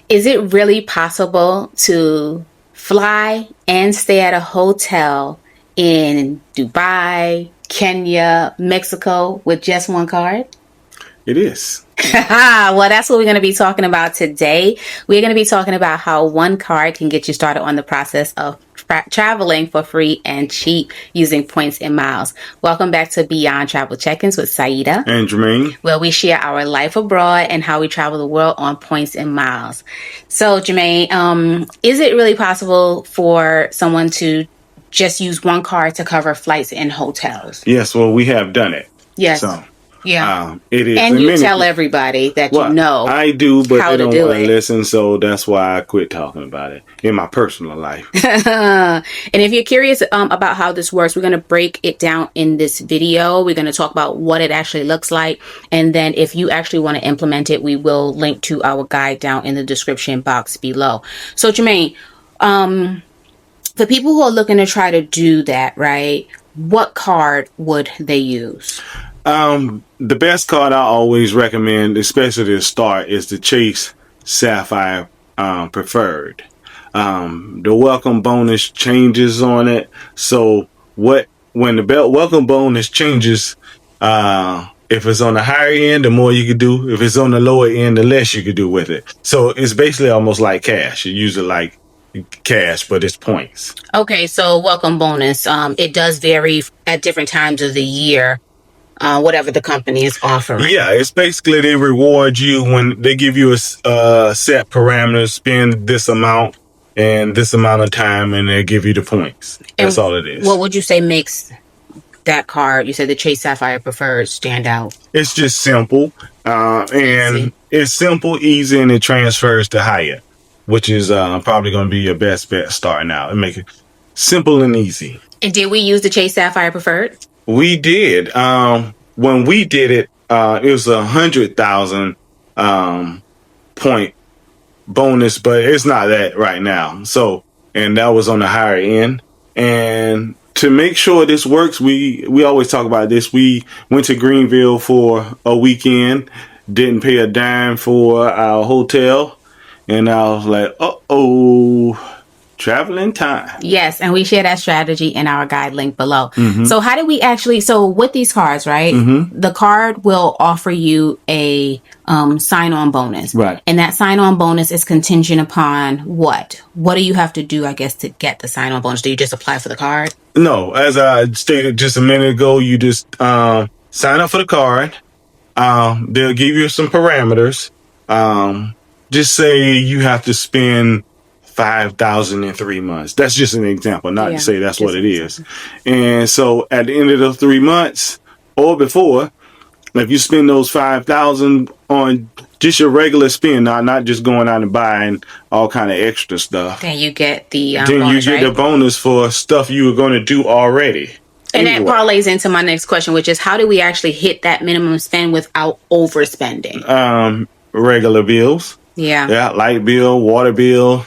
Is it really possible to fly and stay at a hotel in Dubai, Kenya, Mexico with just one card? It is. Well, that's what we're going to be talking about today. We're going to be talking about how one card can get you started on the process of traveling for free and cheap using points and miles. Welcome back to Beyond Travel Check-ins with Saida And Jermaine, where we share our life abroad and how we travel the world on points and miles. So, Jermaine, is it really possible for someone to just use one card to cover flights and hotels? yes, well, we have done it. Yes. So, yeah. It is. And you tell everybody that you know. I do, but how they don't to want to listen, so that's why I quit talking about it in my personal life. And if you're curious about how this works, we're going to break it down in this video. We're going to talk about what it actually looks like. And then if you actually want to implement it, we will link to our guide down in the description box below. So, Jermaine, for people who are looking to try to do that, right, what card would they use? The best card I always recommend, especially to start, is the Chase Sapphire Preferred. The welcome bonus changes on it. So when the welcome bonus changes, if it's on the higher end, the more you could do. If it's on the lower end, the less you could do with it. So it's basically almost like cash. You use it like cash, but it's points. Okay, so welcome bonus. It does vary at different times of the year. Whatever the company is offering. Yeah, it's basically they reward you when they give you a set parameters, spend this amount and this amount of time, and they give you the points. That's all it is. What would you say makes that card, you said the Chase Sapphire Preferred, stand out? It's just simple, and it's simple, easy, and it transfers to higher, which is probably going to be your best bet starting out and make it simple and easy. And did we use the Chase Sapphire Preferred? We did. When we did it, it was 100,000 point bonus, but it's not that right now. So, and that was on the higher end. And to make sure this works, we always talk about this. We went to Greenville for a weekend, didn't pay a dime for our hotel, and I was like, uh-oh. Traveling time. Yes, and we share that strategy in our guide link below. So how do we actually, so with these cards, right, the card will offer you a sign-on bonus. Right. And that sign-on bonus is contingent upon what? What do you have to do, I guess, to get the sign-on bonus? Do you just apply for the card? No, as I stated just a minute ago, you just sign up for the card. They'll give you some parameters. Just say you have to spend 5,000 in 3 months. That's just an example, not to say that's what it is. And so at the end of the 3 months or before, if you spend those 5,000 on just your regular spend, not just going out and buying all kind of extra stuff, then you get the bonus, the bonus for stuff you were going to do already. And that parlays into my next question, which is how do we actually hit that minimum spend without overspending? Regular bills. Yeah, light bill, water bill.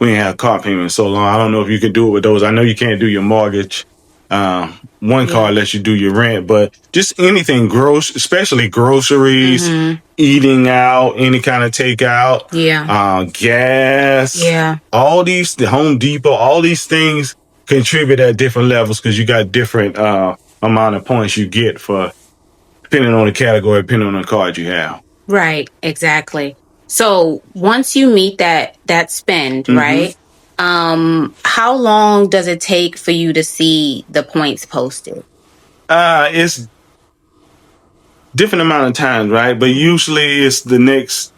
We ain't have car payments so long. I don't know if you can do it with those. I know you can't do your mortgage. One card lets you do your rent, but just anything especially groceries, eating out, any kind of takeout, gas, all these, the Home Depot, all these things contribute at different levels because you got different amount of points you get for depending on the category, depending on the card you have. Right, exactly. So once you meet that spend, right? How long does it take for you to see the points posted? It's different amount of times, right? But usually it's the next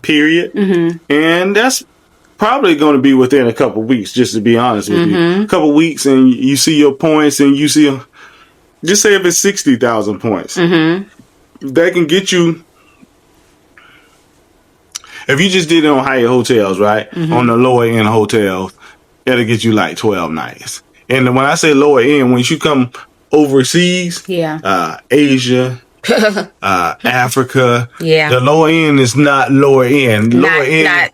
period, and that's probably going to be within a couple of weeks. Just to be honest with you, a couple of weeks, and you see your points, and you see, just say if it's 60,000 points, that can get you. If you just did it on higher hotels, right? On the lower end hotels, it'll get you like 12 nights. And when I say lower end, when you come overseas, Asia, Africa, the lower end is not lower end. Not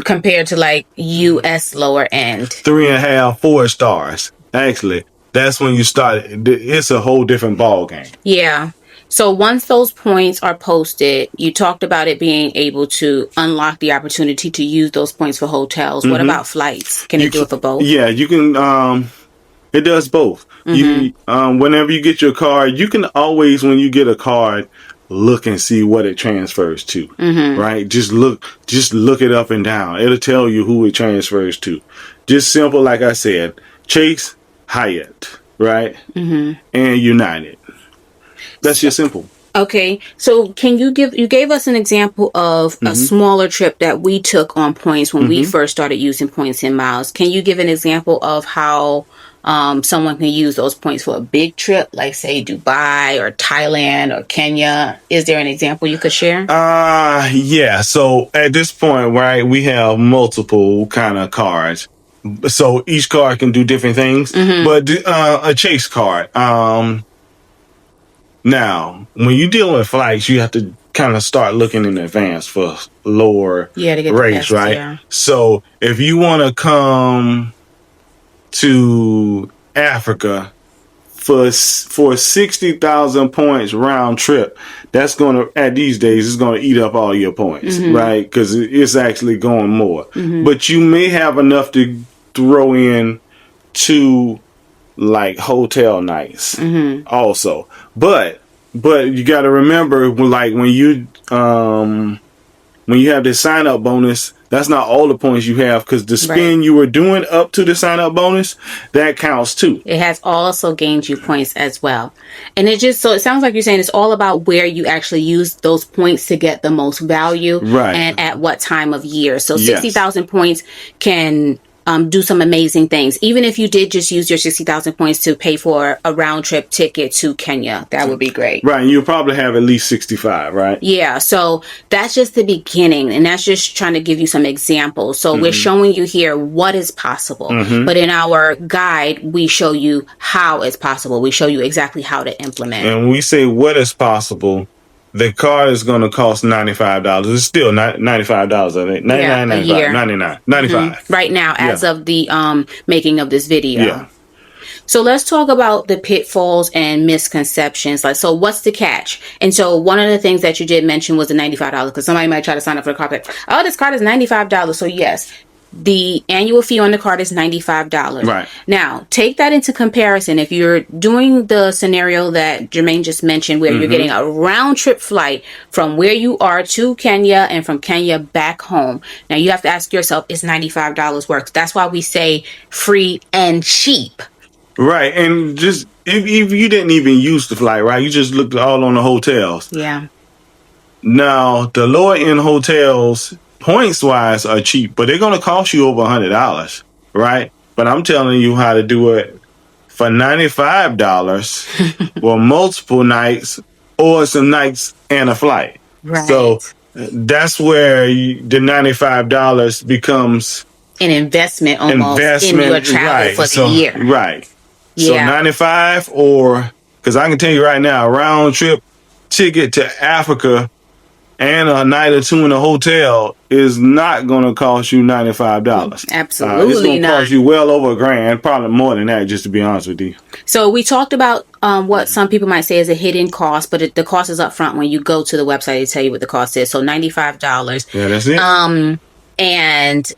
compared to like U.S. lower end. 3.5, 4 stars. Actually, that's when you start. It's a whole different ball game. Yeah. So once those points are posted, you talked about it being able to unlock the opportunity to use those points for hotels. What about flights? Can it do it for both? Yeah, you can. It does both. You whenever you get your card, you can always, when you get a card, look and see what it transfers to. Right? Just look it up and down. It'll tell you who it transfers to. Just simple, like I said, Chase, Hyatt, right? And United. That's just simple. Okay, so you gave us an example of a smaller trip that we took on points when we first started using points and miles. Can you give an example of how someone can use those points for a big trip, like say Dubai or Thailand or Kenya? Is there an example you could share? Yeah. So at this point, right, we have multiple kind of cards. So each card can do different things. But a Chase card. Now, when you're dealing with flights, you have to kind of start looking in advance for lower to get rates, right? Yeah. So if you want to come to Africa for 60,000 points round trip, that's going to, at these days, it's going to eat up all your points, right? Because it's actually going more. But you may have enough to throw in to like hotel nights also. But you got to remember, like when you have this sign up bonus, that's not all the points you have, because the spin you were doing up to the sign up bonus, that counts too. It has also gained you points as well. And it sounds like you're saying it's all about where you actually use those points to get the most value, right? And at what time of year. So 60,000 points can do some amazing things. Even if you did just use your 60,000 points to pay for a round trip ticket to Kenya, that would be great. Right. And you'll probably have at least 65, right? Yeah. So that's just the beginning. And that's just trying to give you some examples. So we're showing you here what is possible. But in our guide, we show you how it's possible. We show you exactly how to implement. And when we say what is possible, the card is going to cost $95. It's still $95, I think. $99.95. Right now, as of the making of this video. Yeah. So let's talk about the pitfalls and misconceptions. Like, so what's the catch? And so one of the things that you did mention was the $95, because somebody might try to sign up for the card. Like, oh, this card is $95. So yes, the annual fee on the card is $95. Right. Now, take that into comparison. If you're doing the scenario that Jermaine just mentioned, where you're getting a round trip flight from where you are to Kenya and from Kenya back home. Now, you have to ask yourself, is $95 worth? That's why we say free and cheap. Right. And just if you didn't even use the flight, right? You just looked all on the hotels. Yeah. Now, the lower end hotels, points wise, are cheap, but they're going to cost you over $100, right? But I'm telling you how to do it for $95 for multiple nights, or some nights and a flight. Right. So that's where the $95 becomes an investment almost in your travel for the year. Right. Yeah. So 95, or, because I can tell you right now, a round trip ticket to Africa and a night or two in a hotel is not going to cost you $95. Absolutely it's going to not. cost you well over $1,000, probably more than that, just to be honest with you. So we talked about what some people might say is a hidden cost, but the cost is up front when you go to the website. They tell you what the cost is. So $95. Yeah, that's it. And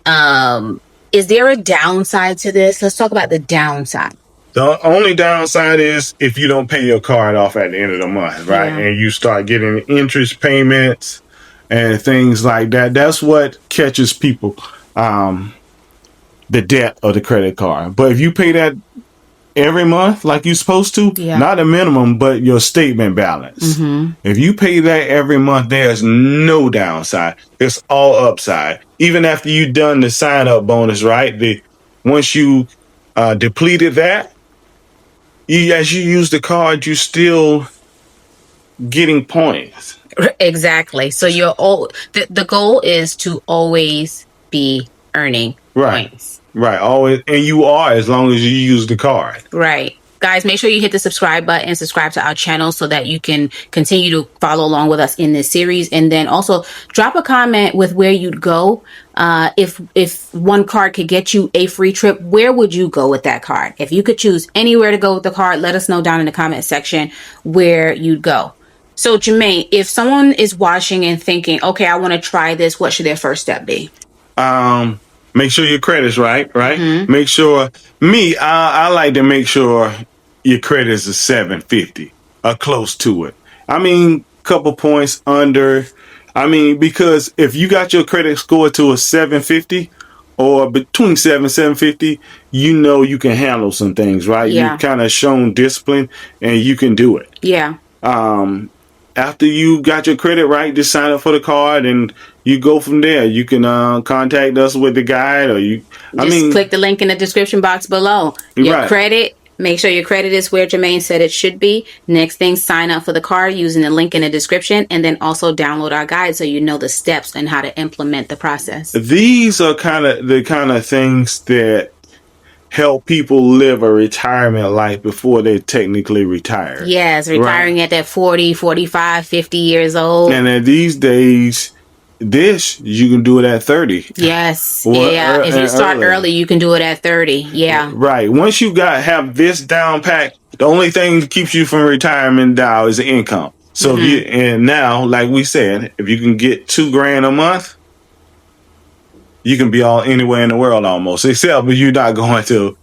is there a downside to this? Let's talk about the downside. The only downside is if you don't pay your card off at the end of the month, right? Yeah. And you start getting interest payments and things like that. That's what catches people, the debt of the credit card. But if you pay that every month like you're supposed to, not a minimum, but your statement balance. If you pay that every month, there's no downside. It's all upside. Even after you've done the sign-up bonus, right? Once you depleted that, as you use the card, you're still getting points. Exactly. So the goal is to always be earning points. Right. Always, and you are, as long as you use the card. Right. Guys, make sure you hit the subscribe button and subscribe to our channel so that you can continue to follow along with us in this series. And then also drop a comment with where you'd go. If one card could get you a free trip, where would you go with that card? If you could choose anywhere to go with the card, let us know down in the comment section where you'd go. So Jermaine, if someone is watching and thinking, okay, I want to try this, what should their first step be? Make sure your credit's right. Make sure, I like to make sure your credit is a 750 or close to it. I mean, couple points under. I mean, because if you got your credit score to a 750 or between 750, you know you can handle some things, right? Yeah. You've kind of shown discipline and you can do it. Yeah. After you got your credit right, just sign up for the card and you go from there. You can contact us with the guide, or click the link in the description box below. Your credit, make sure your credit is where Jermaine said it should be. Next thing, sign up for the card using the link in the description, and then also download our guide so you know the steps and how to implement the process. These are the kind of things that help people live a retirement life before they technically retire. Yes, retiring at that 40, 45, 50 years old. And at these days, you can do it at 30. Yes. If you start early, you can do it at 30. Yeah. Right. Once you have this down pat, the only thing that keeps you from retirement now is the income. So and now, like we said, if you can get $2,000 a month, you can be anywhere in the world almost, except you're not going to.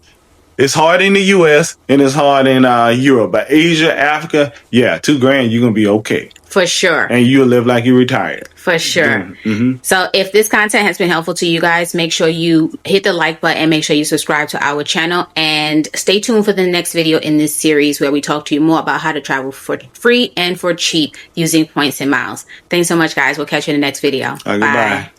It's hard in the U.S. and it's hard in Europe, but Asia, Africa, $2,000, you're gonna be okay for sure, and you'll live like you're retired for sure. So if this content has been helpful to you guys, make sure you hit the like button and make sure you subscribe to our channel, and stay tuned for the next video in this series where we talk to you more about how to travel for free and for cheap using points and miles. Thanks so much, guys. We'll catch you in the next video. Bye. Goodbye.